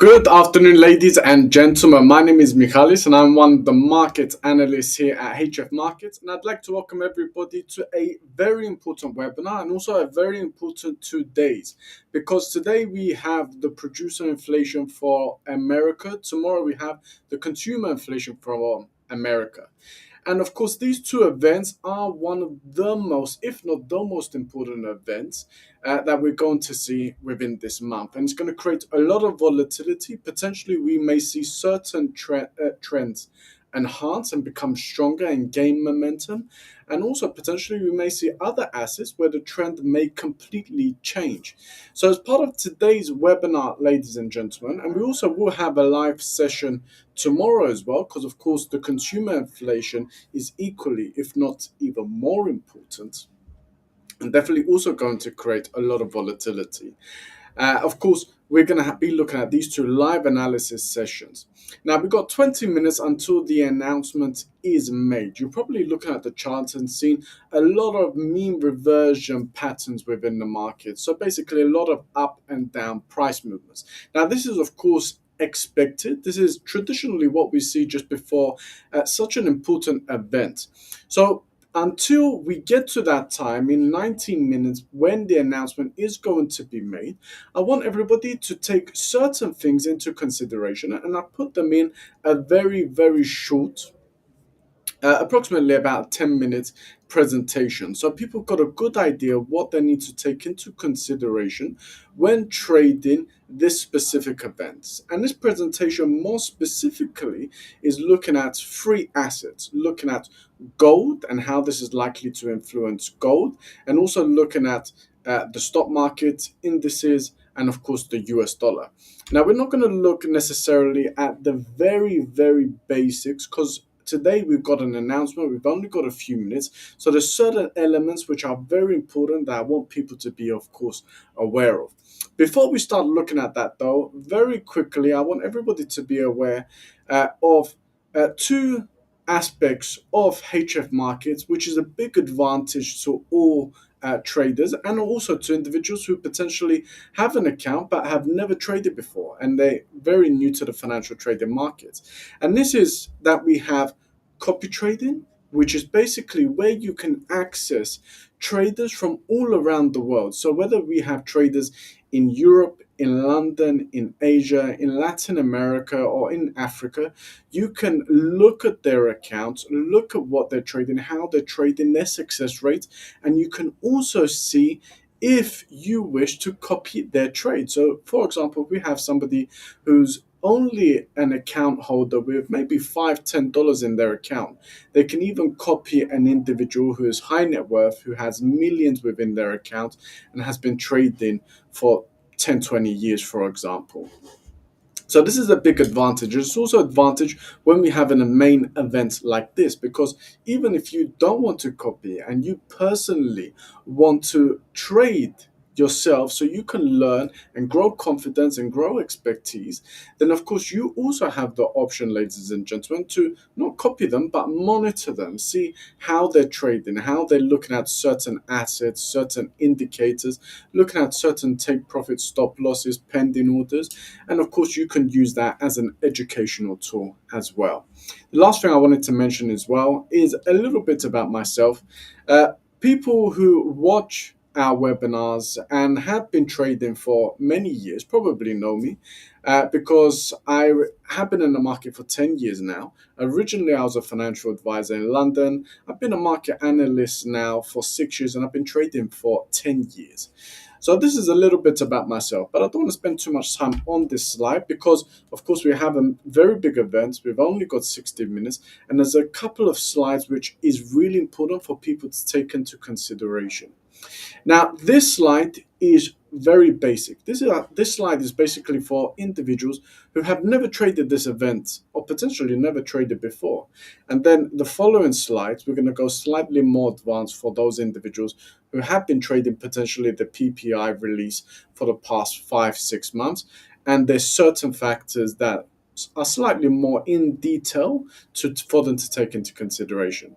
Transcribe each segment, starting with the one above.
Good afternoon, ladies and gentlemen. My name is Michalis, and I'm one of the market analysts here at HF Markets. And I'd like to welcome everybody to a very important webinar and also a very important 2 days, because today we have the producer inflation for America. Tomorrow we have the consumer inflation for America. And of course, these two events are one of the most, if not the most important events that we're going to see within this month. And it's going to create a lot of volatility. Potentially, we may see certain trends enhance and become stronger and gain momentum. And also, potentially, we may see other assets where the trend may completely change. So, as part of today's webinar, ladies and gentlemen, and we also will have a live session tomorrow as well, because of course, the consumer inflation is equally, if not even more important, and definitely also going to create a lot of volatility. Of course, we're going to be looking at these two live analysis sessions. Now, we've got 20 minutes until the announcement is made. You're probably looking at the charts and seeing a lot of mean reversion patterns within the market. So basically, a lot of up and down price movements. Now, this is, of course, expected. This is traditionally what we see just before such an important event. So until we get to that time in 19 minutes when the announcement is going to be made, I want everybody to take certain things into consideration, and I put them in a very, very short, approximately about 10 minutes presentation. So people got a good idea of what they need to take into consideration when trading this specific events. And this presentation more specifically is looking at three assets, looking at gold and how this is likely to influence gold, and also looking at the stock market, indices, and of course the US dollar. Now, we're not going to look necessarily at the very, very basics, because today we've got an announcement. We've only got a few minutes. So there's certain elements which are very important that I want people to be, of course, aware of. Before we start looking at that, though, very quickly, I want everybody to be aware of two aspects of HF markets, which is a big advantage to all traders and also to individuals who potentially have an account but have never traded before, and they're very new to the financial trading markets. And this is that we have copy trading, which is basically where you can access traders from all around the world. So whether we have traders in Europe, in London, in Asia, in Latin America, or in Africa, you can look at their accounts, look at what they're trading, how they're trading, their success rate, and you can also see if you wish to copy their trade. So, for example, if we have somebody who's only an account holder with maybe $5-10 in their account, they can even copy an individual who is high net worth, who has millions within their account and has been trading for 10-20 years, for example. So this is a big advantage. It's also an advantage when we have a main event like this, because even if you don't want to copy and you personally want to trade yourself so you can learn and grow confidence and grow expertise, then of course you also have the option, ladies and gentlemen, to not copy them but monitor them, see how they're trading, how they're looking at certain assets, certain indicators, looking at certain take profit, stop losses, pending orders, and of course you can use that as an educational tool as well. The last thing I wanted to mention as well is a little bit about myself. People who watch our webinars and have been trading for many years probably know me, because I have been in the market for 10 years now. Originally, I was a financial advisor in London. I've been a market analyst now for 6 years, and I've been trading for 10 years. So this is a little bit about myself, but I don't want to spend too much time on this slide because, of course, we have a very big event. We've only got 60 minutes, and there's a couple of slides which is really important for people to take into consideration. Now, this slide is very basic. This slide is basically for individuals who have never traded this event or potentially never traded before. And then the following slides, we're going to go slightly more advanced for those individuals who have been trading potentially the PPI release for the past 5-6 months. And there's certain factors that are slightly more in detail for them to take into consideration.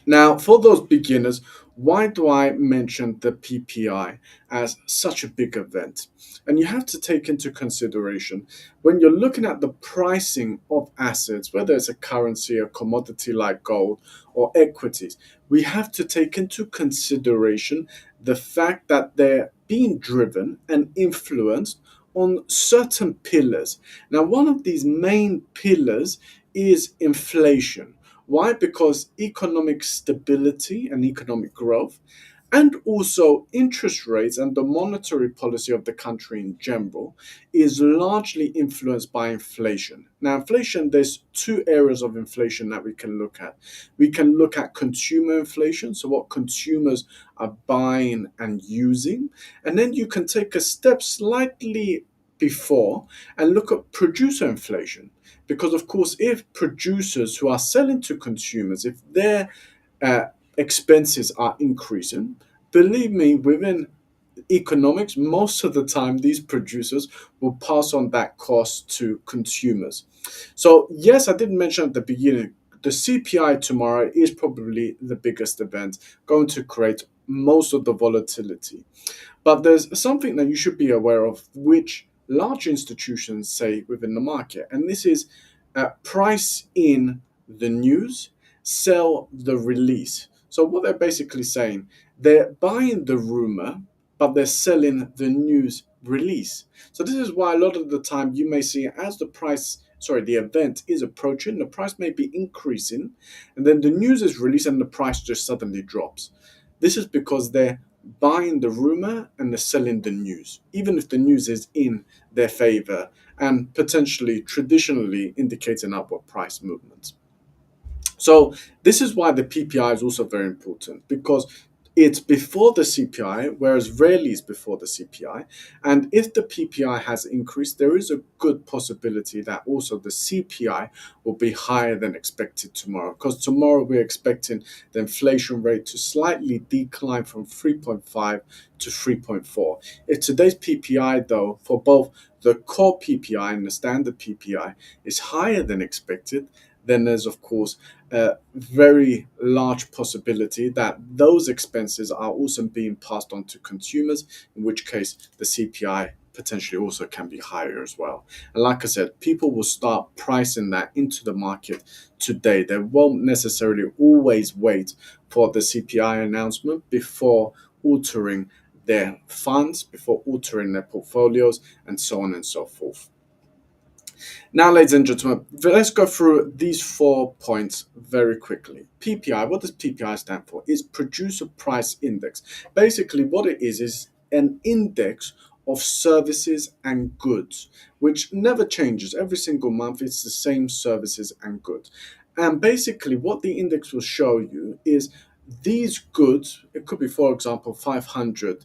Now, for those beginners, why do I mention the PPI as such a big event? And you have to take into consideration when you're looking at the pricing of assets, whether it's a currency, a commodity like gold, or equities, we have to take into consideration the fact that they're being driven and influenced on certain pillars. Now, one of these main pillars is inflation. Why? Because economic stability and economic growth, and also interest rates and the monetary policy of the country in general, is largely influenced by inflation. Now, inflation, there's two areas of inflation that we can look at. We can look at consumer inflation, so what consumers are buying and using. And then you can take a step slightly before and look at producer inflation. Because, of course, if producers who are selling to consumers, if their uh, expenses are increasing, believe me, within economics, most of the time, these producers will pass on that cost to consumers. So, yes, I did mention at the beginning, the CPI tomorrow is probably the biggest event, going to create most of the volatility. But there's something that you should be aware of, which large institutions say within the market, and this is price in the news, sell the release. So, what they're basically saying, they're buying the rumor, but they're selling the news release. So, this is why a lot of the time you may see as the event is approaching, the price may be increasing, and then the news is released and the price just suddenly drops. This is because they're buying the rumor and they're selling the news, even if the news is in their favor and potentially traditionally indicating upward price movements. So this is why the PPI is also very important, because it's before the CPI, whereas rarely is before the CPI. And if the PPI has increased, there is a good possibility that also the CPI will be higher than expected tomorrow. Because tomorrow we're expecting the inflation rate to slightly decline from 3.5 to 3.4. If today's PPI, though, for both the core PPI and the standard PPI is higher than expected, then there's of course a very large possibility that those expenses are also being passed on to consumers, in which case the CPI potentially also can be higher as well. And like I said, people will start pricing that into the market today. They won't necessarily always wait for the CPI announcement before altering their funds, before altering their portfolios, and so on and so forth. Now, ladies and gentlemen, let's go through these 4 points very quickly. PPI, what does PPI stand for? It's Producer Price Index. Basically, what it is an index of services and goods, which never changes. Every single month, it's the same services and goods. And basically, what the index will show you is these goods, it could be, for example, 500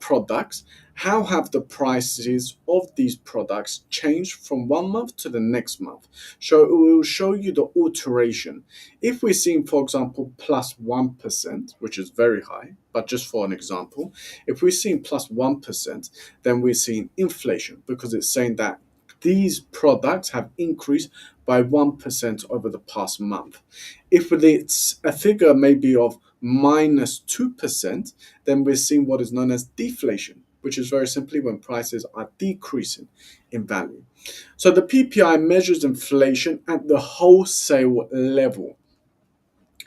products. How have the prices of these products changed from one month to the next month? So it will show you the alteration. If we're seeing, for example, plus 1%, which is very high, but just for an example, if we're seeing plus 1%, then we're seeing inflation, because it's saying that these products have increased by 1% over the past month. If it's a figure maybe of minus 2%, then we're seeing what is known as deflation, which is very simply when prices are decreasing in value. So the PPI measures inflation at the wholesale level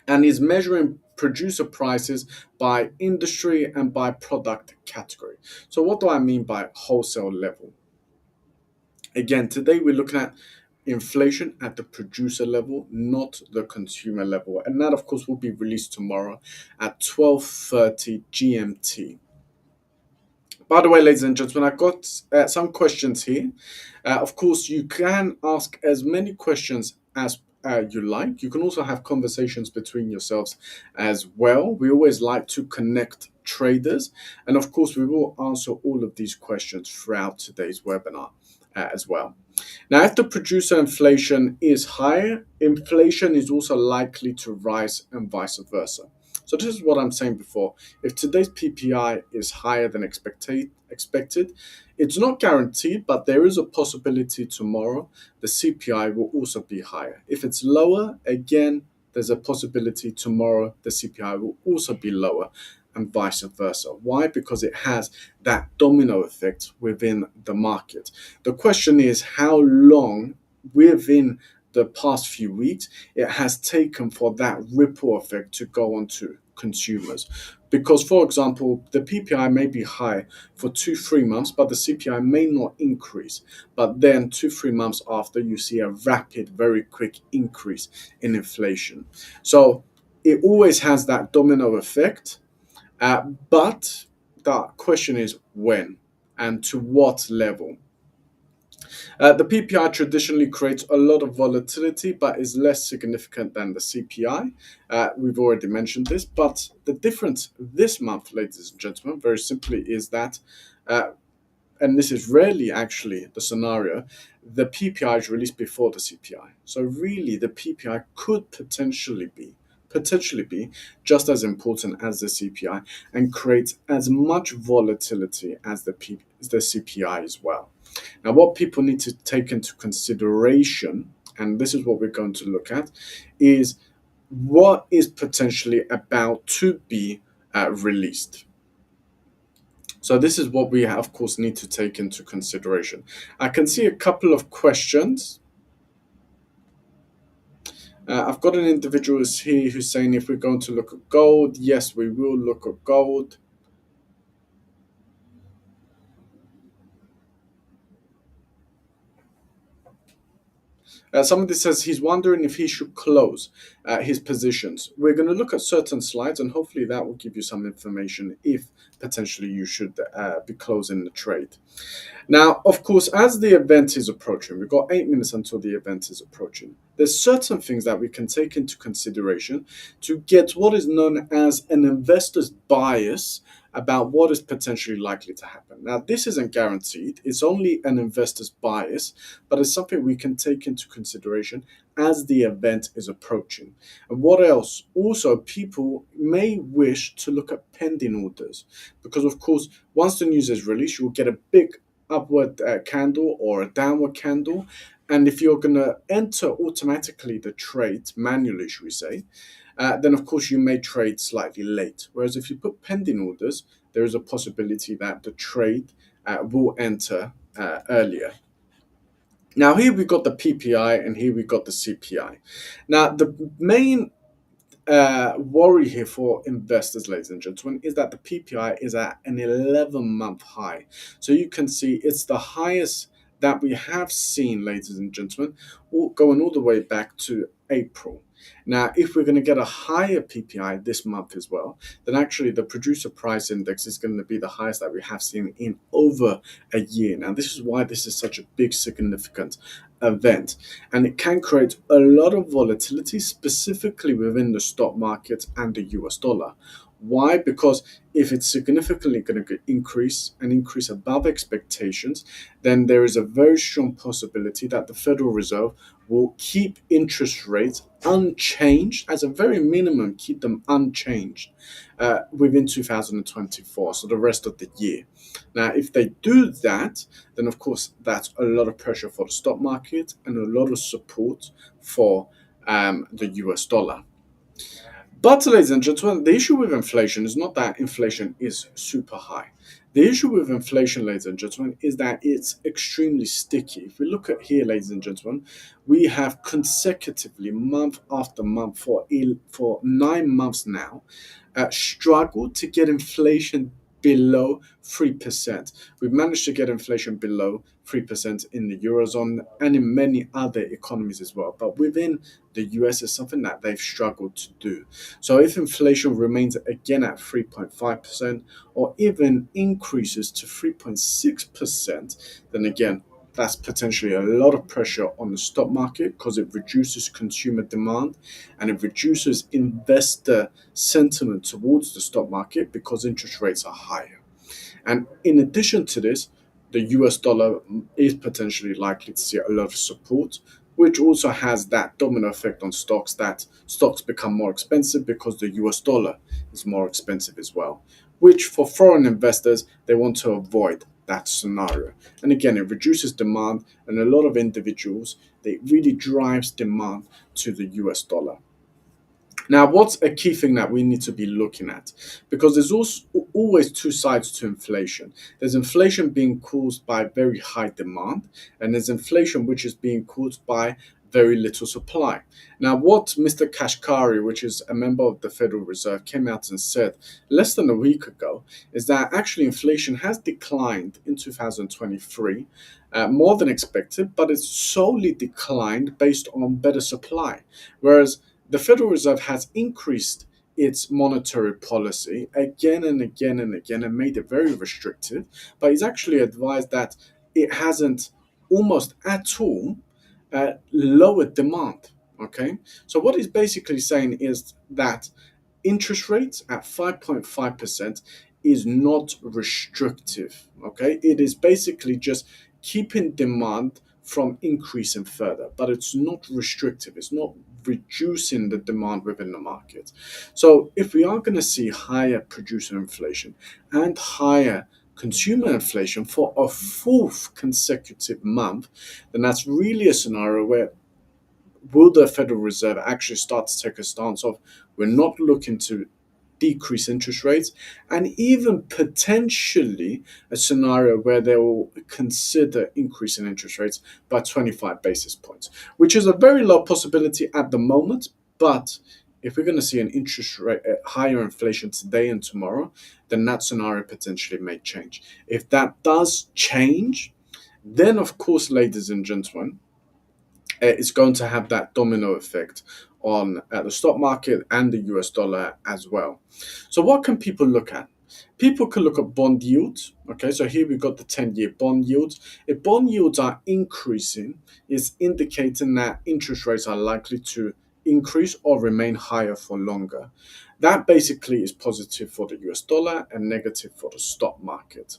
and is measuring producer prices by industry and by product category. So what do I mean by wholesale level? Again, today we're looking at inflation at the producer level, not the consumer level. And that, of course, will be released tomorrow at 12:30 GMT. By the way, ladies and gentlemen, I've got some questions here. Of course, you can ask as many questions as you like. You can also have conversations between yourselves as well. We always like to connect traders. And of course, we will answer all of these questions throughout today's webinar as well. Now, if the producer inflation is higher, inflation is also likely to rise and vice versa. So this is what I'm saying before. If today's PPI is higher than expected, it's not guaranteed, but there is a possibility tomorrow the CPI will also be higher. If it's lower, again, there's a possibility tomorrow the CPI will also be lower and vice versa. Why? Because it has that domino effect within the market. The question is how long within the past few weeks it has taken for that ripple effect to go on to consumers. Because, for example, the PPI may be high for 2 3 months, but the CPI may not increase. But then 2 3 months after, you see a rapid, very quick increase in inflation. So it always has that domino effect. But the question is when and to what level. The PPI traditionally creates a lot of volatility, but is less significant than the CPI. We've already mentioned this, but the difference this month, ladies and gentlemen, very simply is that, uh, and this is rarely actually the scenario, the PPI is released before the CPI. So really, the PPI could potentially be just as important as the CPI and create as much volatility as the CPI as well. Now, what people need to take into consideration, and this is what we're going to look at, is what is potentially about to be released. So this is what we, of course, need to take into consideration. I can see a couple of questions. I've got an individual here who's saying if we're going to look at gold, yes, we will look at gold. Somebody says he's wondering if he should close his positions. We're going to look at certain slides, and hopefully that will give you some information if potentially you should be closing the trade. Now, of course, as the event is approaching, we've got 8 minutes until the event is approaching. There's certain things that we can take into consideration to get what is known as an investor's bias about what is potentially likely to happen. Now, this isn't guaranteed, it's only an investor's bias, but it's something we can take into consideration as the event is approaching. And what else? Also, people may wish to look at pending orders because, of course, once the news is released, you will get a big upward candle or a downward candle. And if you're going to enter automatically the trade manually, should we say, then of course you may trade slightly late. Whereas if you put pending orders, there is a possibility that the trade will enter earlier. Now here we got the PPI and here we got the CPI. Now the main worry here for investors, ladies and gentlemen, is that the PPI is at an 11-month high. So you can see it's the highest that we have seen, ladies and gentlemen, going all the way back to April. Now, if we're going to get a higher PPI this month as well, then actually the producer price index is going to be the highest that we have seen in over a year. Now, this is why this is such a big, significant event, and it can create a lot of volatility, specifically within the stock market and the US dollar. Why? Because if it's significantly going to increase and increase above expectations, then there is a very strong possibility that the Federal Reserve will keep interest rates unchanged, as a very minimum, keep them unchanged within 2024, so the rest of the year. Now, if they do that, then of course that's a lot of pressure for the stock market and a lot of support for the US dollar. But, ladies and gentlemen, the issue with inflation is not that inflation is super high. The issue with inflation, ladies and gentlemen, is that it's extremely sticky. If we look at here, ladies and gentlemen, we have consecutively, month after month, for 9 months now, struggled to get inflation below 3%. We've managed to get inflation below 3% in the Eurozone and in many other economies as well. But within the US, is something that they've struggled to do. So if inflation remains again at 3.5% or even increases to 3.6%, then again, that's potentially a lot of pressure on the stock market because it reduces consumer demand and it reduces investor sentiment towards the stock market because interest rates are higher. And in addition to this, the US dollar is potentially likely to see a lot of support, which also has that domino effect on stocks, that stocks become more expensive because the US dollar is more expensive as well, which for foreign investors, they want to avoid that scenario. And again, it reduces demand, and a lot of individuals, it really drives demand to the US dollar. Now, what's a key thing that we need to be looking at? Because there's also always two sides to inflation. There's inflation being caused by very high demand, and there's inflation which is being caused by very little supply. Now, what Mr. Kashkari, which is a member of the Federal Reserve, came out and said less than a week ago is that actually inflation has declined in 2023 more than expected, but it's solely declined based on better supply. Whereas the Federal Reserve has increased its monetary policy again and again and again and made it very restrictive, but he's actually advised that it hasn't almost at all lowered demand. Okay, so what he's basically saying is that interest rates at 5.5% is not restrictive. Okay, it is basically just keeping demand from increasing further, but it's not restrictive, it's not reducing the demand within the market. So if we are going to see higher producer inflation and higher consumer inflation for a fourth consecutive month, then that's really a scenario where will the Federal Reserve actually start to take a stance of we're not looking to decrease interest rates, and even potentially a scenario where they will consider increasing interest rates by 25 basis points, which is a very low possibility at the moment. But if we're going to see an interest rate higher inflation today and tomorrow, then that scenario potentially may change. If that does change, then of course, ladies and gentlemen, it's going to have that domino effect on the stock market and the US dollar as well. So, what can people look at? People can look at bond yields. Okay, so here we've got the 10-year bond yields. If bond yields are increasing, it's indicating that interest rates are likely to increase or remain higher for longer. That basically is positive for the US dollar and negative for the stock market.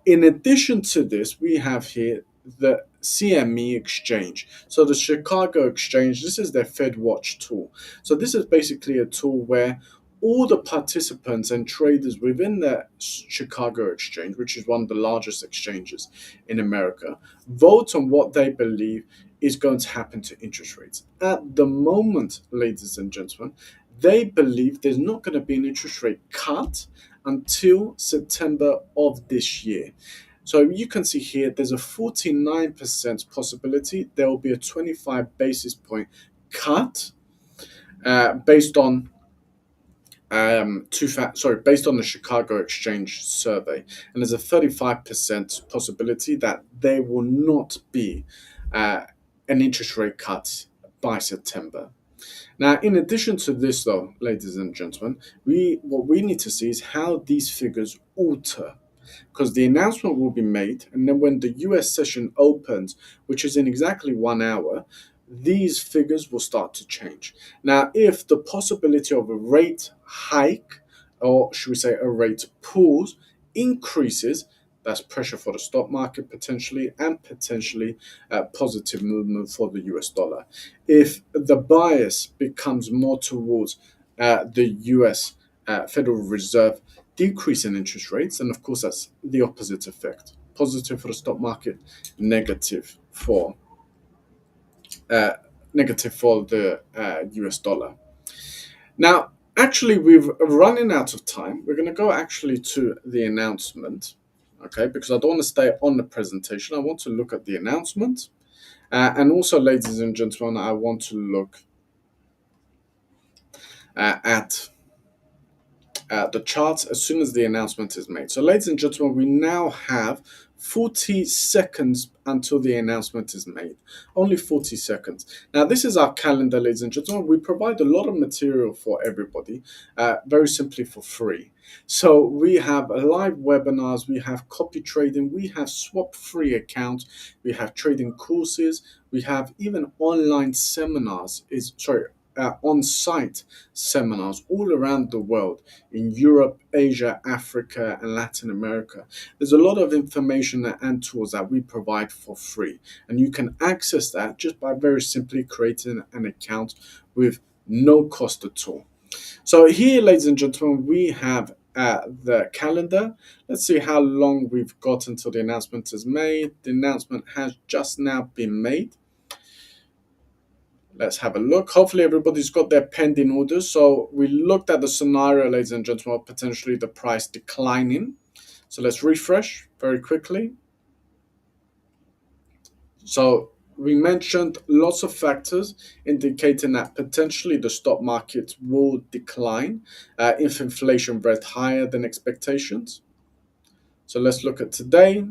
In addition to this, we have here the CME exchange. So the Chicago exchange, this is their Fed Watch tool. So this is basically a tool where all the participants and traders within the Chicago exchange, which is one of the largest exchanges in America, vote on what they believe is going to happen to interest rates. At the moment, ladies and gentlemen, they believe there's not going to be an interest rate cut until September of this year. So you can see here there's a 49% possibility there will be a 25 basis point cut based on based on the Chicago Exchange survey, and there's a 35% possibility that there will not be an interest rate cut by September. Now, in addition to this, though, ladies and gentlemen, what we need to see is how these figures alter, because the announcement will be made, and then when the US session opens, which is in exactly 1 hour, these figures will start to change. Now, if the possibility of a rate hike, or should we say a rate pause, increases, that's pressure for the stock market potentially, and potentially positive movement for the US dollar. If the bias becomes more towards the US Federal Reserve decrease in interest rates, and of course that's the opposite effect. Positive for the stock market, negative for uh, the US dollar. Now, actually, we've running out of time. We're going to go actually to the announcement, okay? Because I don't want to stay on the presentation. I want to look at the announcement, and also, ladies and gentlemen, I want to look at the charts as soon as the announcement is made. So, ladies and gentlemen, we now have 40 seconds until the announcement is made. Only 40 seconds. Now, this is our calendar, ladies and gentlemen. We provide a lot of material for everybody, very simply for free. So we have live webinars, we have copy trading, we have swap-free accounts, we have trading courses, we have even online seminars, on-site seminars all around the world in Europe, Asia, Africa, and Latin America. There's a lot of information and tools that we provide for free, and you can access that just by very simply creating an account with no cost at all. So here, ladies and gentlemen, we have the calendar. Let's see how long we've got until the announcement is made. The announcement has just now been made. Let's have a look. Hopefully everybody's got their pending orders. So we looked at the scenario, ladies and gentlemen, of potentially the price declining. So let's refresh very quickly. So we mentioned lots of factors indicating that potentially the stock market will decline if inflation rate higher than expectations. So let's look at today.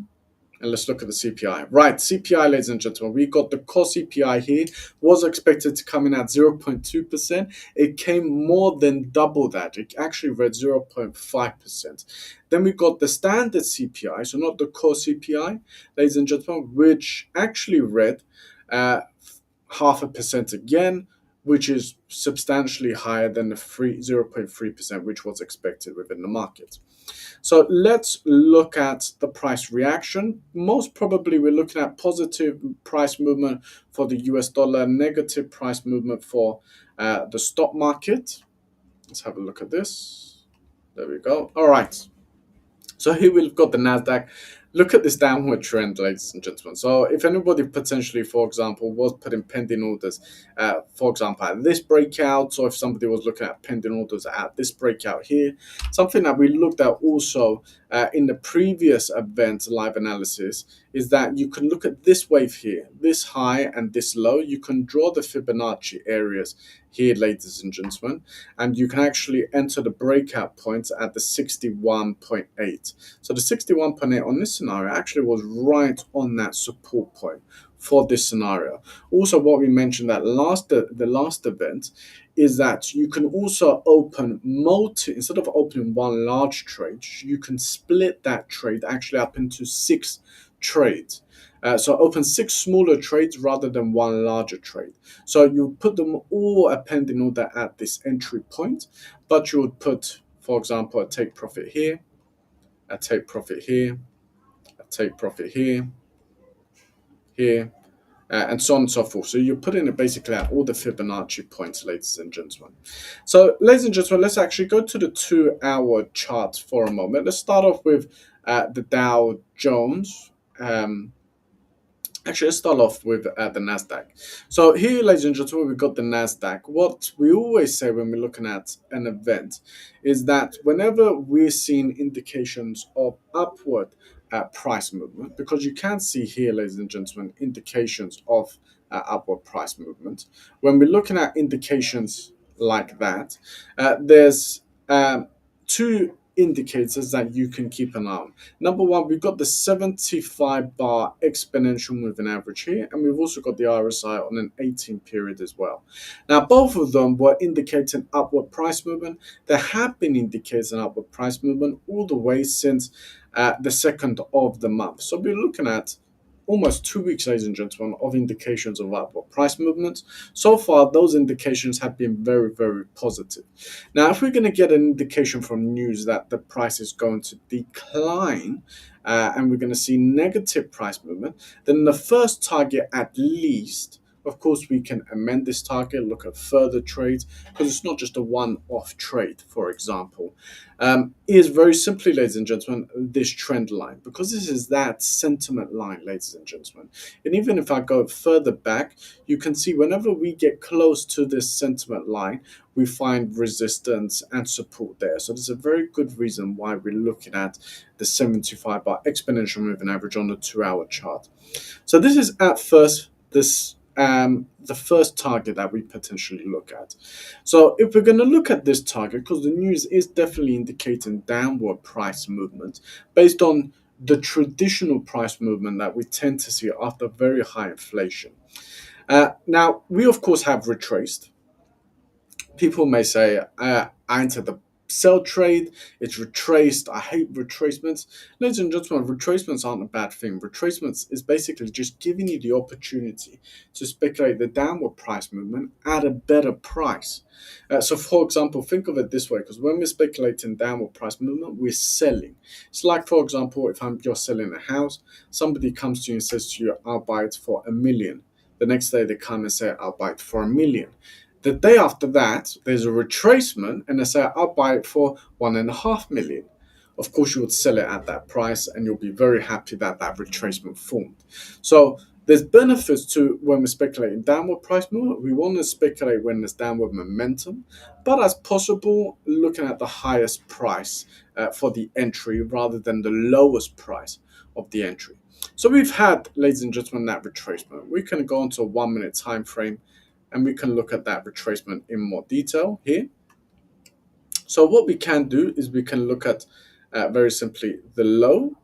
And let's look at the CPI. Right, CPI, ladies and gentlemen, we got the core CPI here, was expected to come in at 0.2%. It came more than double that. It actually read 0.5%. Then we got the standard CPI, so not the core CPI, ladies and gentlemen, which actually read 0.5% again, which is substantially higher than the 0.3%, which was expected within the market. So let's look at the price reaction. Most probably we're looking at positive price movement for the US dollar, negative price movement for the stock market. Let's have a look at this. There we go. All right. So here we've got the NASDAQ. Look at this downward trend, ladies and gentlemen. So if anybody potentially, for example, was putting pending orders, for example, at this breakout, or if somebody was looking at pending orders at this breakout here, something that we looked at also in the previous event live analysis is that you can look at this wave here, this high and this low. You can draw the Fibonacci areas here, ladies and gentlemen, and you can actually enter the breakout points at the 61.8. So the 61.8 on this scenario actually was right on that support point for this scenario. Also, what we mentioned that the last event is that you can also open instead of opening one large trade, you can split that trade actually up into 6 trades. So open 6 smaller trades rather than one larger trade. So you put them all a pending order at this entry point, but you would put, for example, a take profit here, a take profit here, a take profit here, here, and so on and so forth. So you're putting it basically at all the Fibonacci points, ladies and gentlemen. So, ladies and gentlemen, let's actually go to the 2-hour chart for a moment. Let's start off with the Dow Jones. Actually, let's start off with the NASDAQ. So here, ladies and gentlemen, we've got the NASDAQ. What we always say when we're looking at an event is that whenever we're seeing indications of upward price movement, because you can see here, ladies and gentlemen, indications of upward price movement. When we're looking at indications like that, there's two indicators that you can keep an eye on. Number one, we've got the 75 bar exponential moving average here, and we've also got the RSI on an 18 period as well. Now, both of them were indicating upward price movement. There have been indicators an upward price movement all the way since the 2nd of the month. So we're looking at almost 2 weeks, ladies and gentlemen, of indications of upward price movements. So far, those indications have been very, very positive. Now, if we're going to get an indication from news that the price is going to decline and we're going to see negative price movement, then the first target at least, of course, we can amend this target, look at further trades, because it's not just a one-off trade, for example. Is very simply, ladies and gentlemen, this trend line, because this is that sentiment line, ladies and gentlemen. And even if I go further back, you can see whenever we get close to this sentiment line, we find resistance and support there. So there's a very good reason why we're looking at the 75 bar exponential moving average on the 2-hour chart. So this is at first the first target that we potentially look at. So if we're going to look at this target, because the news is definitely indicating downward price movement based on the traditional price movement that we tend to see after very high inflation. Now, we of course have retraced. People may say, I entered the sell trade, it's retraced, I hate retracements. Ladies and gentlemen, retracements aren't a bad thing. Retracements is basically just giving you the opportunity to speculate the downward price movement at a better price. So for example, think of it this way, because when we're speculating downward price movement, we're selling. It's like, for example, if you're selling a house, somebody comes to you and says to you, I'll buy it for $1 million. The next day they come and say, I'll buy it for $1 million. The day after that, there's a retracement, and they say, I'll buy it for $1.5 million. Of course, you would sell it at that price, and you'll be very happy that that retracement formed. So There's benefits to when we're speculating downward price movement. We want to speculate when there's downward momentum, but as possible, looking at the highest price for the entry rather than the lowest price of the entry. So we've had, ladies and gentlemen, that retracement. We can go into a 1 minute time frame and we can look at that retracement in more detail here. So what we can do is we can look at very simply the low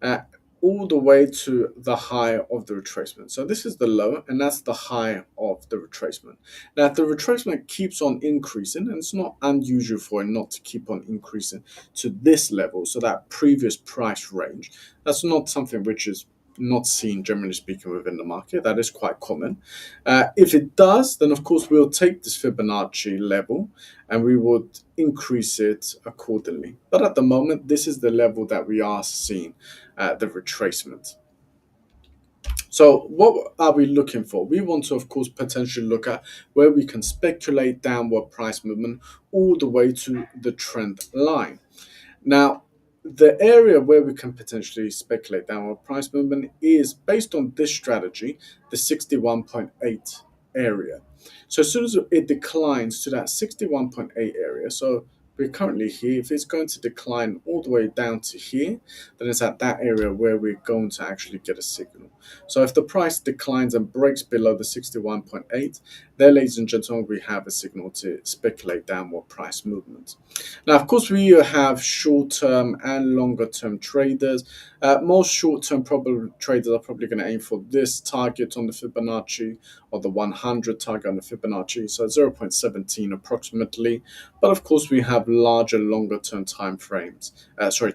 uh, all the way to the high of the retracement. So this is the low, and that's the high of the retracement. Now, if the retracement keeps on increasing, and it's not unusual for it not to keep on increasing to this level, so that previous price range, that's not something which is not seen, generally speaking, within the market. That is quite common. If it does, then of course we'll take this Fibonacci level and we would increase it accordingly. But at the moment, this is the level that we are seeing the retracement. So what are we looking for? We want to, of course, potentially look at where we can speculate downward price movement all the way to the trend line. Now, the area where we can potentially speculate downward price movement is based on this strategy, the 61.8 area. So as soon as it declines to that 61.8 area, so we're currently here, if it's going to decline all the way down to here, then it's at that area where we're going to actually get a signal. So if the price declines and breaks below the 61.8, there, ladies and gentlemen, we have a signal to speculate downward price movement. Now, of course, we have short-term and longer-term traders. Most short-term traders are probably going to aim for this target on the Fibonacci or the 100 target on the Fibonacci, so 0.17 approximately. But of course, we have larger, longer-term time frames,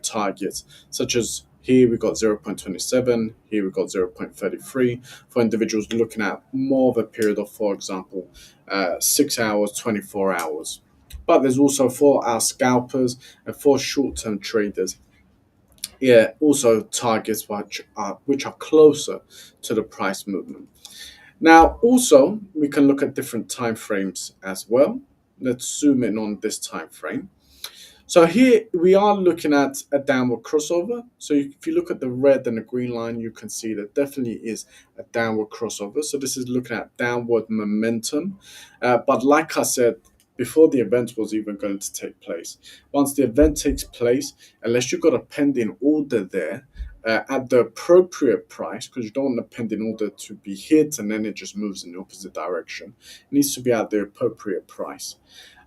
targets, such as here we got 0.27, here we got 0.33 for individuals looking at more of a period of, for example, 6 hours, 24 hours. But there's also for our scalpers and for short-term traders, yeah, also targets which are closer to the price movement. Now, also we can look at different time frames as well. Let's zoom in on this time frame. So here we are looking at a downward crossover. So if you look at the red and the green line, you can see that definitely is a downward crossover. So this is looking at downward momentum. But like I said, before the event was even going to take place, once the event takes place, unless you've got a pending order there, at the appropriate price, because you don't want the pending order to be hit and then it just moves in the opposite direction. It needs to be at the appropriate price.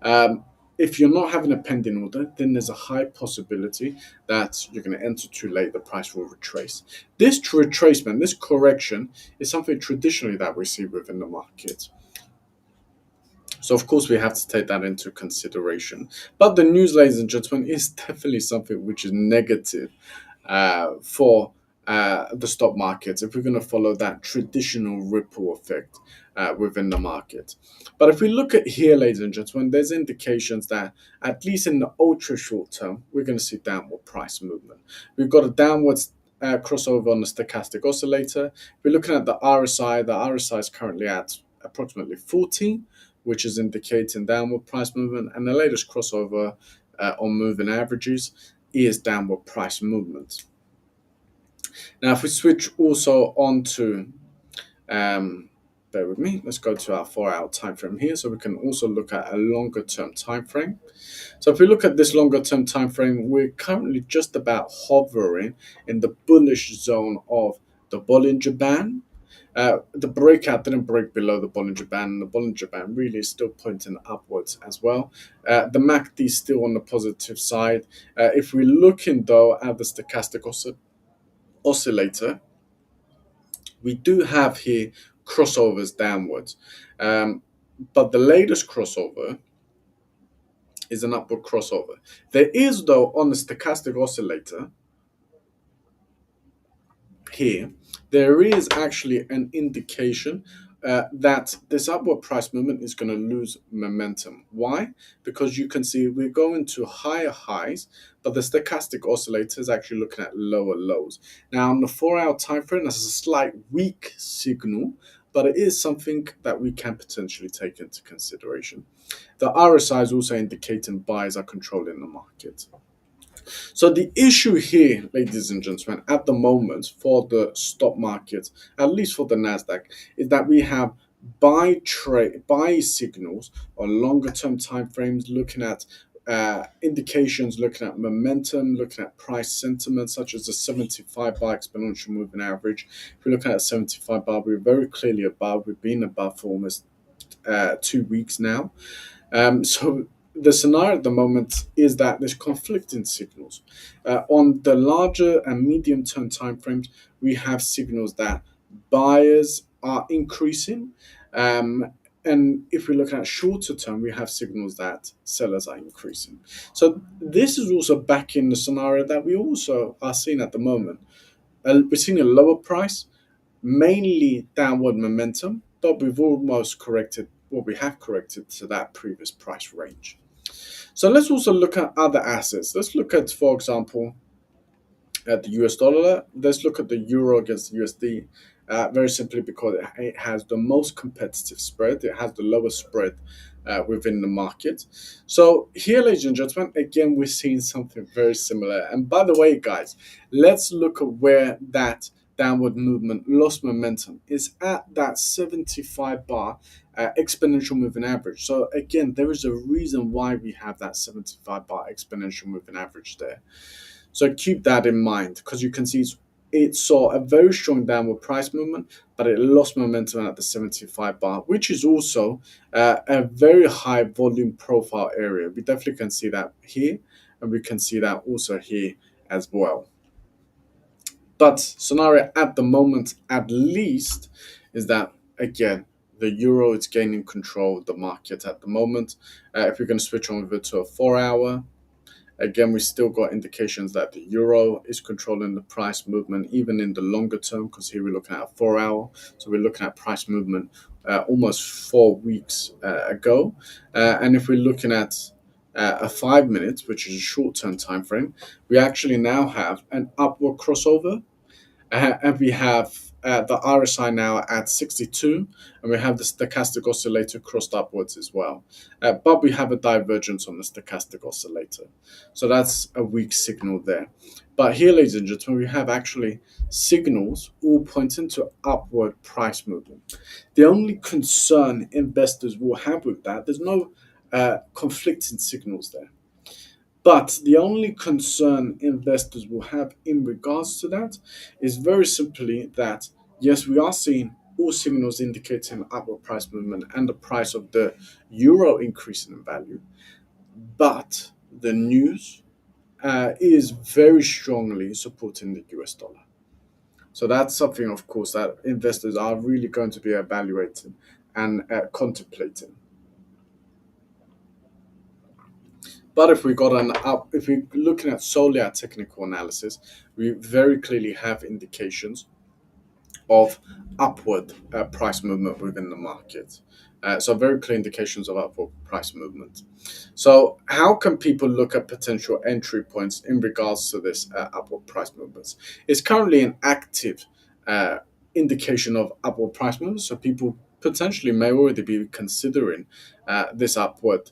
Um, if you're not having a pending order, then there's a high possibility that you're going to enter too late, the price will retrace. This retracement, this correction, is something traditionally that we see within the market. So, of course, we have to take that into consideration. But the news, ladies and gentlemen, is definitely something which is negative for the stock markets if we're going to follow that traditional ripple effect within the market. But if we look at here, ladies and gentlemen, there's indications that at least in the ultra short term, we're going to see downward price movement. We've got a downward crossover on the stochastic oscillator. If we're looking at the RSI is currently at approximately 40, which is indicating downward price movement, and the latest crossover on moving averages is downward price movement. Now, if we switch also on to, bear with me, let's go to our 4-hour time frame here, so we can also look at a longer term time frame. So if we look at this longer term time frame, we're currently just about hovering in the bullish zone of the Bollinger Band. The breakout didn't break below the Bollinger Band, and the Bollinger Band really is still pointing upwards as well. The MACD is still on the positive side. If we're looking, though, at the stochastic oscillator, we do have here crossovers downwards. But the latest crossover is an upward crossover. There is, though, on the stochastic oscillator, here, there is actually an indication that this upward price movement is going to lose momentum. Why? Because you can see we're going to higher highs, but the stochastic oscillator is actually looking at lower lows. Now, on the 4-hour time frame, that's a slight weak signal, but it is something that we can potentially take into consideration. The RSI is also indicating buyers are controlling the market. So the issue here, ladies and gentlemen, at the moment for the stock market, at least for the Nasdaq, is that we have buy signals on longer term time frames, looking at indications, looking at momentum, looking at price sentiment, such as the 75 bar exponential moving average. If we're looking at 75 bar, we're very clearly above. We've been above for almost 2 weeks now. So the scenario at the moment is that there's conflicting signals. On the larger and medium term timeframes, we have signals that buyers are increasing. And if we look at shorter term, we have signals that sellers are increasing. So this is also back in the scenario that we also are seeing at the moment. We're seeing a lower price, mainly downward momentum, but we've almost corrected what we have corrected to that previous price range. So let's also look at other assets. Let's look at, for example, at the US dollar. Let's look at the euro against the USD. Very simply because it has the most competitive spread. It has the lowest spread within the market. So here, ladies and gentlemen, again, we're seeing something very similar. And by the way, guys, let's look at where that downward movement lost momentum is at that 75 bar exponential moving average. So again, there is a reason why we have that 75 bar exponential moving average there. So keep that in mind, because you can see it saw a very strong downward price movement, but it lost momentum at the 75 bar, which is also a very high volume profile area. We definitely can see that here, and we can see that also here as well. But scenario at the moment, at least, is that again the euro is gaining control of the market at the moment. If we're going to switch on over to a 4 hour, again, we still got indications that the euro is controlling the price movement, even in the longer term, because here we're looking at a 4 hour. So we're looking at price movement almost 4 weeks ago. And if we're looking at a 5 minutes, which is a short term time frame, we actually now have an upward crossover, and we have the RSI now at 62, and we have the stochastic oscillator crossed upwards as well. But we have a divergence on the stochastic oscillator. So that's a weak signal there. But here, ladies and gentlemen, we have actually signals all pointing to upward price movement. The only concern investors will have with that, there's no conflicting signals there. But the only concern investors will have in regards to that is very simply that, yes, we are seeing all signals indicating upward price movement and the price of the euro increasing in value. But the news is very strongly supporting the US dollar. So that's something, of course, that investors are really going to be evaluating and contemplating. But if we're looking at solely at technical analysis, we very clearly have indications of upward price movement within the market. So very clear indications of upward price movement. So how can people look at potential entry points in regards to this upward price movements? It's currently an active indication of upward price movement. So people potentially may already be considering this upward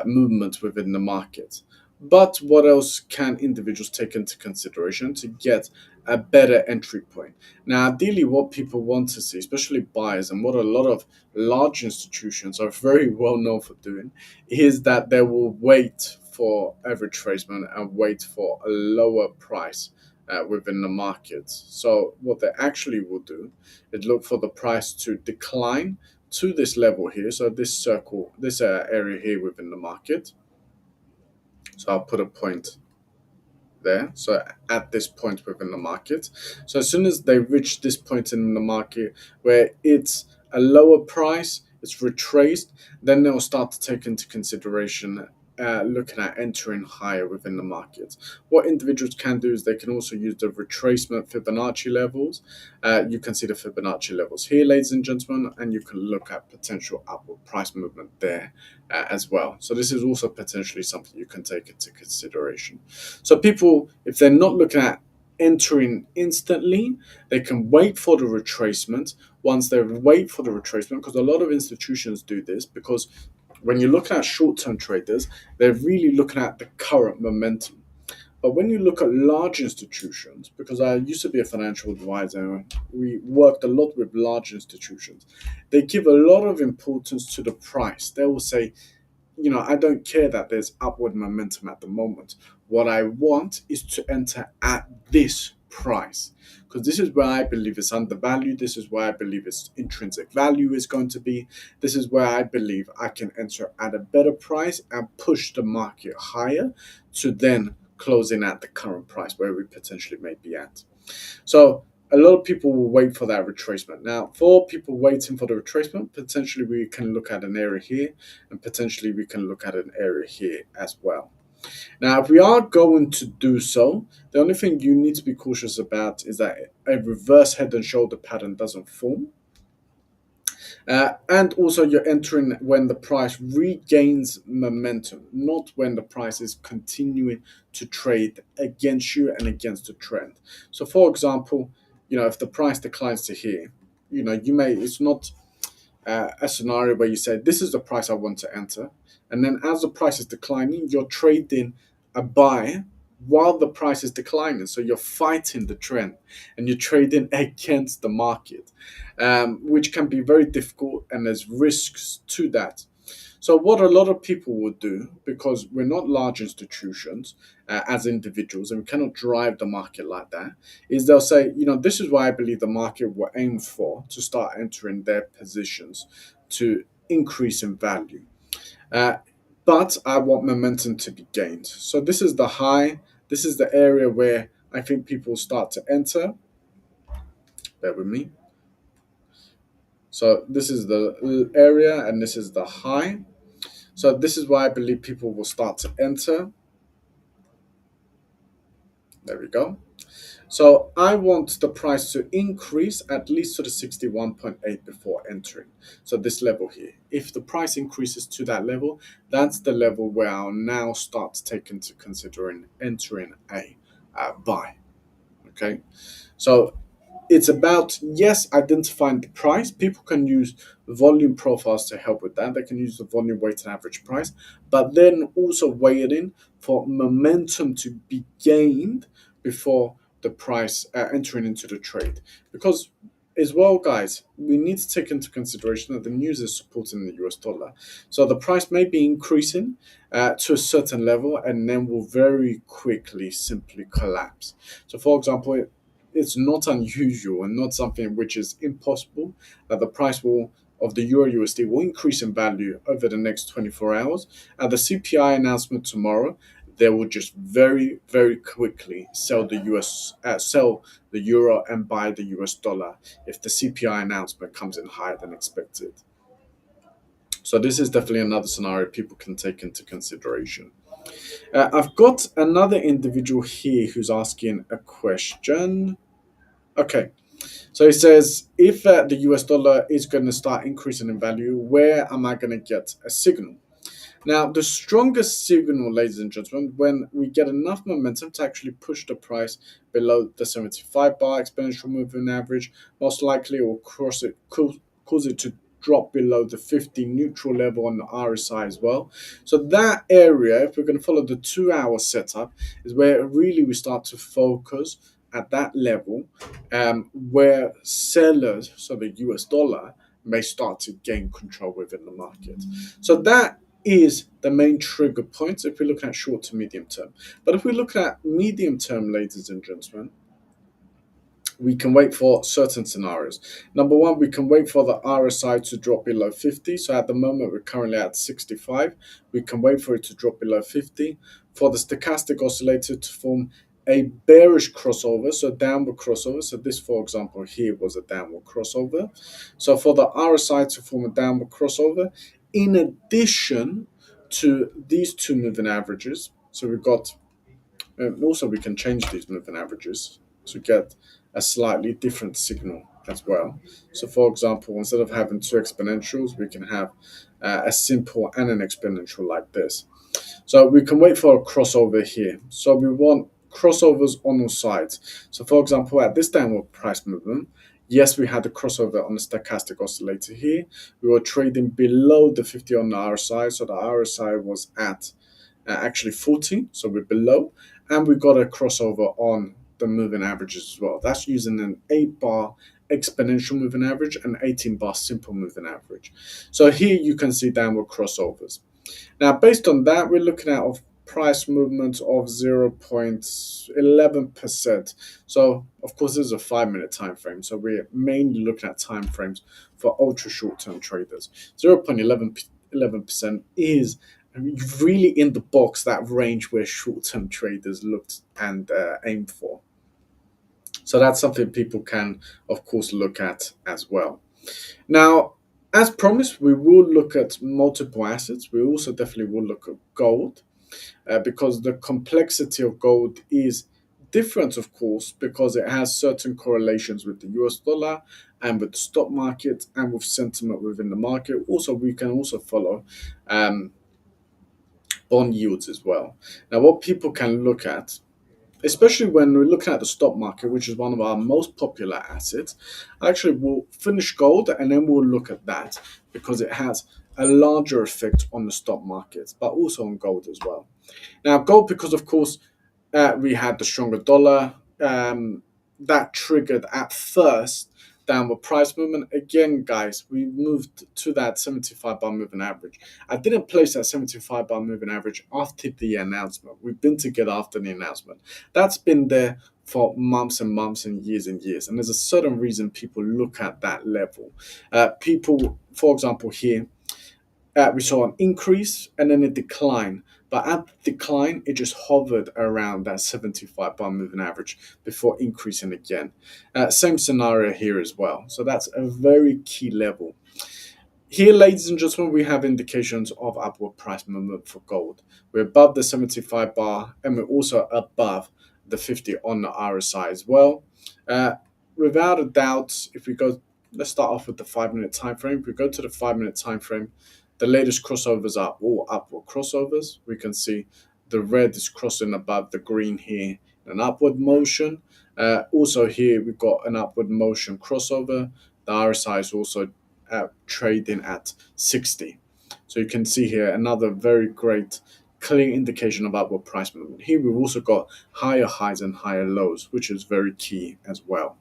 movement within the market. But what else can individuals take into consideration to get a better entry point? Now, ideally, what people want to see, especially buyers, and what a lot of large institutions are very well known for doing, is that they will wait for a retracement and wait for a lower price within the market. So, what they actually will do is look for the price to decline to this level here. So, this circle, this area here within the market. So, I'll put a point there. So at this point within the market. So as soon as they reach this point in the market where it's a lower price, it's retraced, then they'll start to take into consideration looking at entering higher within the market. What individuals can do is they can also use the retracement Fibonacci levels. You can see the Fibonacci levels here, ladies and gentlemen, and you can look at potential upward price movement there as well. So this is also potentially something you can take into consideration. So people, if they're not looking at entering instantly, they can wait for the retracement. Once they wait for the retracement, because a lot of institutions do this, because when you're looking at short-term traders, they're really looking at the current momentum. But when you look at large institutions, because I used to be a financial advisor, we worked a lot with large institutions. They give a lot of importance to the price. They will say, I don't care that there's upward momentum at the moment. What I want is to enter at this price because this is where I believe it's undervalued. This is where I believe its intrinsic value is going to be. This is where I believe I can enter at a better price and push the market higher to then close in at the current price where we potentially may be at. So a lot of people will wait for that retracement. Now, for people waiting for the retracement, potentially we can look at an area here and potentially we can look at an area here as well. Now, if we are going to do so, the only thing you need to be cautious about is that a reverse head and shoulder pattern doesn't form. And also, you're entering when the price regains momentum, not when the price is continuing to trade against you and against the trend. So, for example, if the price declines to here, it's not a scenario where you say, this is the price I want to enter. And then as the price is declining, you're trading a buy while the price is declining. So you're fighting the trend and you're trading against the market, which can be very difficult and there's risks to that. So what a lot of people would do, because we're not large institutions as individuals and we cannot drive the market like that, is they'll say, this is why I believe the market will aim for to start entering their positions to increase in value. Uh, but I want momentum to be gained. So this is the high. This is the area where I think people start to enter. Bear with me. So this is the area and this is the high. So this is why I believe people will start to enter. There we go. So I want the price to increase at least to the 61.8 before entering. So this level here. If the price increases to that level, that's the level where I'll now start to take into considering entering a buy. Okay. So it's about, yes, identifying the price. People can use volume profiles to help with that. They can use the volume weighted average price, but then also waiting for momentum to be gained before the price entering into the trade. Because as well, guys, we need to take into consideration that the news is supporting the US dollar. So the price may be increasing to a certain level and then will very quickly simply collapse. So for example, it's not unusual and not something which is impossible that the price will of the Euro USD will increase in value over the next 24 hours. At the CPI announcement tomorrow, they will just very, very quickly sell sell the euro and buy the US dollar if the CPI announcement comes in higher than expected. So this is definitely another scenario people can take into consideration. I've got another individual here who's asking a question. Okay, so he says, if the US dollar is going to start increasing in value, where am I going to get a signal? Now, the strongest signal, ladies and gentlemen, when we get enough momentum to actually push the price below the 75 bar exponential moving average, most likely it will cause it to drop below the 50 neutral level on the RSI as well. So that area, if we're going to follow the 2-hour setup, is where really we start to focus at that level, where sellers, so the US dollar, may start to gain control within the market. So that is the main trigger points if we're looking at short to medium term. But if we look at medium term, ladies and gentlemen, we can wait for certain scenarios. Number one, we can wait for the RSI to drop below 50. So at the moment, we're currently at 65. We can wait for it to drop below 50. For the stochastic oscillator to form a bearish crossover, so downward crossover. So this, for example, here was a downward crossover. So for the RSI to form a downward crossover, in addition to these two moving averages, so we've got, and also we can change these moving averages to get a slightly different signal as well. So for example, instead of having two exponentials, we can have a simple and an exponential like this. So we can wait for a crossover here. So we want crossovers on all sides. So for example, at this downward price movement, yes, we had a crossover on the stochastic oscillator here. We were trading below the 50 on the RSI. So the RSI was at actually 40, so we're below, and we got a crossover on the moving averages as well. That's using an 8 bar exponential moving average and 18 bar simple moving average. So here you can see downward crossovers. Now, based on that, we're looking at a price movement of 0.11%. So, of course, this is a 5 minute time frame. So we're mainly looking at time frames for ultra short term traders. 0.11% is really in the box, that range where short term traders looked and aim for. So that's something people can, of course, look at as well. Now, as promised, we will look at multiple assets. We also definitely will look at gold because the complexity of gold is different, of course, because it has certain correlations with the US dollar and with the stock market and with sentiment within the market. Also, we can also follow um, bond yields as well. Now, what people can look at, especially when we're looking at the stock market, which is one of our most popular assets. Actually, we'll finish gold and then we'll look at that because it has a larger effect on the stock market, but also on gold as well. Now, gold, because of course we had the stronger dollar, that triggered at first downward price movement. Again, guys, we moved to that 75 bar moving average. I didn't place that 75 bar moving average after the announcement. We've been together after the announcement. That's been there for months and months and years. And there's a certain reason people look at that level. People, for example, here, we saw an increase and then a decline. But at the decline, it just hovered around that 75 bar moving average before increasing again. Same scenario here as well. So that's a very key level. Here, ladies and gentlemen, we have indications of upward price movement for gold. We're above the 75 bar and we're also above the 50 on the RSI as well. Uh, Without a doubt, if we go, let's start off with the 5 minute time frame. If we go to the 5 minute time frame, the latest crossovers are all upward crossovers. We can see the red is crossing above the green here, an upward motion. Also here, we've got an upward motion crossover. The RSI is also trading at 60. So you can see here another very great clear indication of upward price movement. Here we've also got higher highs and higher lows, which is very key as well.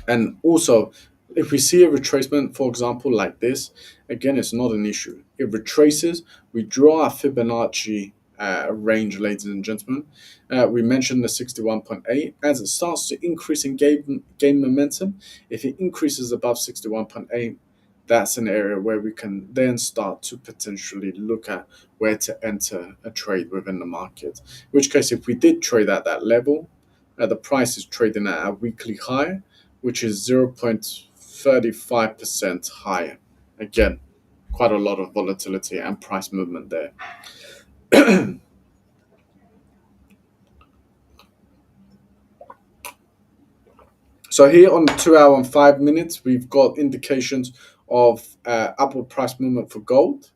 And also, if we see a retracement, for example, like this, again, it's not an issue. It retraces, we draw our Fibonacci range, ladies and gentlemen. We mentioned the 61.8. As it starts to increase and gain momentum, if it increases above 61.8, that's an area where we can then start to potentially look at where to enter a trade within the market. In which case, if we did trade at that level, the price is trading at a weekly high, which is 0.35% higher. Again, quite a lot of volatility and price movement there. So here on the 2 hour and 5 minutes, we've got indications of upward price movement for gold.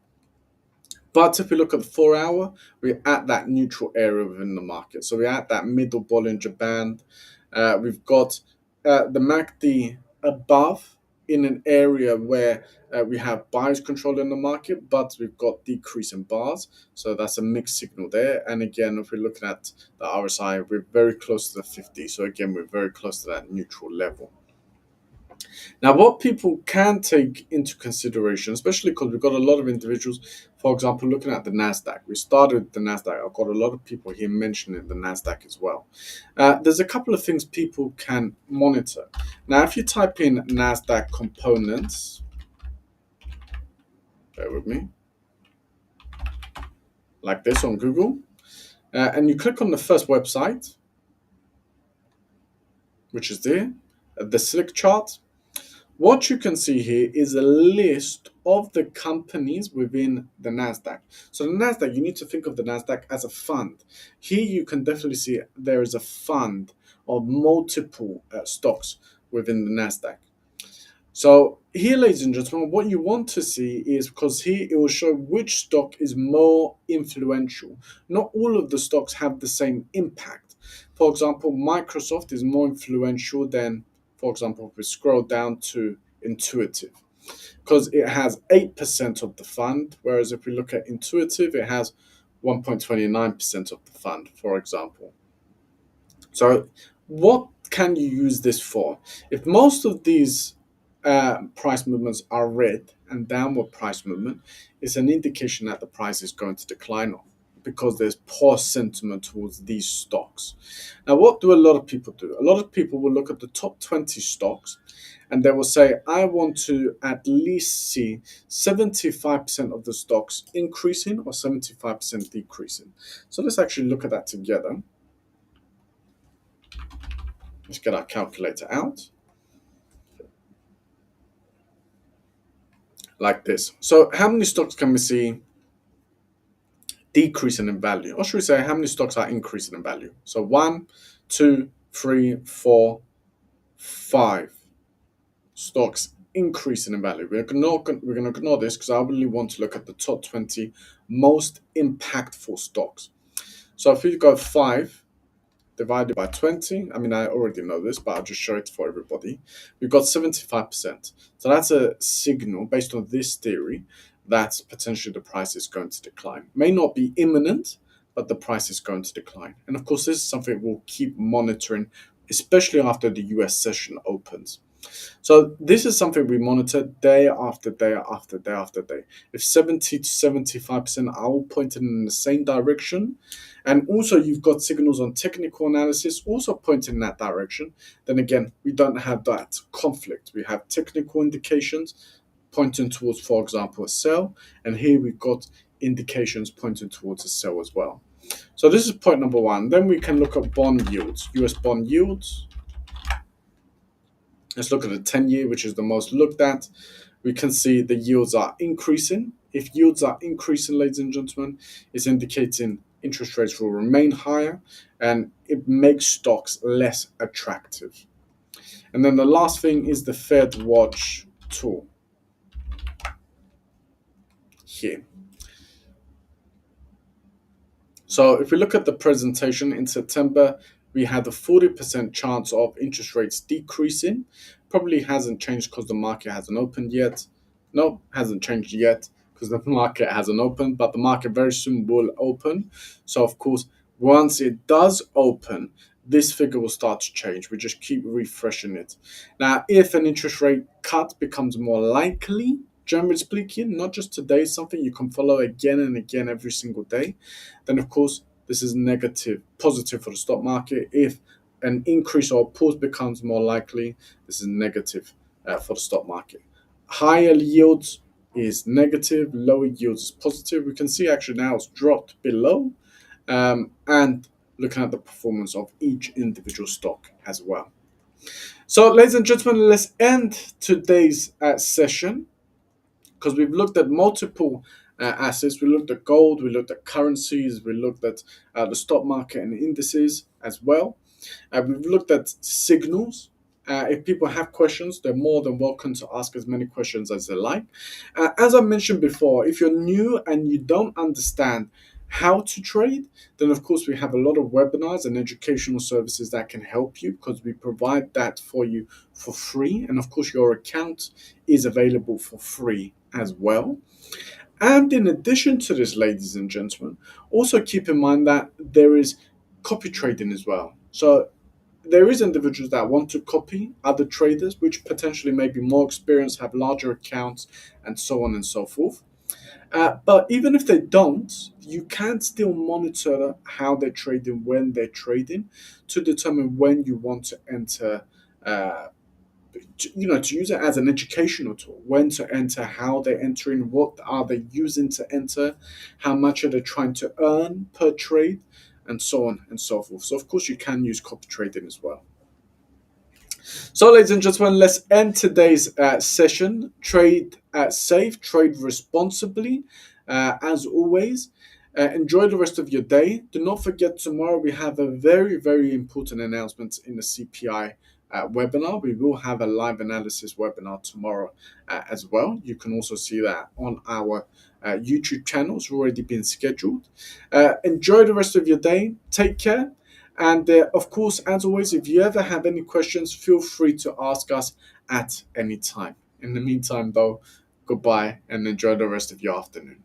But if we look at the 4 hour, we're at that neutral area within the market. So we're at that middle Bollinger Band. We've got the MACD above in an area where we have buyers controlling the market, but we've got decrease in bars. So that's a mixed signal there. And again, if we're looking at the RSI, we're very close to the 50. So again, we're very close to that neutral level. Now, what people can take into consideration, especially because we've got a lot of individuals, for example, looking at the NASDAQ. We started the NASDAQ. I've got a lot of people here mentioning the NASDAQ as well. There's a couple of things people can monitor. Now, if you type in NASDAQ components, bear with me, like this on Google, and you click on the first website, which is there, the Slick chart. What you can see here is a list of the companies within the NASDAQ. So the NASDAQ, you need to think of the NASDAQ as a fund. Here you can definitely see there is a fund of multiple stocks within the NASDAQ. So here, ladies and gentlemen, what you want to see is, because here it will show which stock is more influential. Not all of the stocks have the same impact. For example, Microsoft is more influential than, for example, if we scroll down to Intuitive, because it has 8% of the fund, whereas if we look at Intuitive, it has 1.29% of the fund, for example. So, what can you use this for? If most of these price movements are red and downward price movement, it's an indication that the price is going to decline because there's poor sentiment towards these stocks. Now, what do a lot of people do? A lot of people will look at the top 20 stocks and they will say, I want to at least see 75% of the stocks increasing or 75% decreasing. So let's actually look at that together. Let's get our calculator out like this. So how many stocks can we see decreasing in value? Or should we say how many stocks are increasing in value? So 1, 2, 3, 4, 5 stocks increasing in value. We're going to ignore this because I really want to look at the top 20 most impactful stocks. So if we go 5 divided by 20, I mean, I already know this, but I'll just show it for everybody. We've got 75%. So that's a signal based on this theory that potentially the price is going to decline. May not be imminent, but the price is going to decline. And of course, this is something we'll keep monitoring, especially after the US session opens. So this is something we monitor day after day after day after day. If 70 to 75% are all pointed in the same direction, and also you've got signals on technical analysis also pointing in that direction, then again, we don't have that conflict. We have technical indications pointing towards, for example, a sell, and here we've got indications pointing towards a sell as well. So this is point number one. Then we can look at bond yields, US bond yields. Let's look at the 10-year, which is the most looked at. We can see the yields are increasing. If yields are increasing, ladies and gentlemen, it's indicating interest rates will remain higher and it makes stocks less attractive. And then the last thing is the Fed Watch tool here. So if we look at the presentation in September, we had a 40% chance of interest rates decreasing. Probably hasn't changed because the market hasn't opened yet. No, hasn't changed yet because the market hasn't opened, but the market very soon will open. So of course, once it does open, this figure will start to change. We just keep refreshing it. Now, if an interest rate cut becomes more likely, generally speaking, not just today, something you can follow again and again every single day, then of course this is positive for the stock market. If an increase or a pause becomes more likely, this is negative for the stock market. Higher yields is negative, lower yields is positive. We can see actually now it's dropped below, and looking at the performance of each individual stock as well. So, ladies and gentlemen, let's end today's session because we've looked at multiple assets. We looked at gold, we looked at currencies, we looked at the stock market and indices as well. We've looked at signals. If people have questions, they're more than welcome to ask as many questions as they like. As I mentioned before, if you're new and you don't understand how to trade, then of course we have a lot of webinars and educational services that can help you because we provide that for you for free. And of course, your account is available for free as well. And in addition to this, ladies and gentlemen, also keep in mind that there is copy trading as well. So there is individuals that want to copy other traders, which potentially may be more experienced, have larger accounts, and so on and so forth. But even if they don't, you can still monitor how they're trading, when they're trading, to determine when you want to enter. To use it as an educational tool, when to enter, how they're entering, what are they using to enter, how much are they trying to earn per trade, and so on and so forth. So of course you can use copy trading as well. So ladies and gentlemen, let's end today's session. Trade safe, trade responsibly, as always. Enjoy the rest of your day. Do not forget, tomorrow we have a very, very important announcement in the CPI webinar. We will have a live analysis webinar tomorrow as well. You can also see that on our YouTube channel. It's already been scheduled. Enjoy the rest of your day. Take care. And of course, as always, if you ever have any questions, feel free to ask us at any time. In the meantime, though, goodbye and enjoy the rest of your afternoon.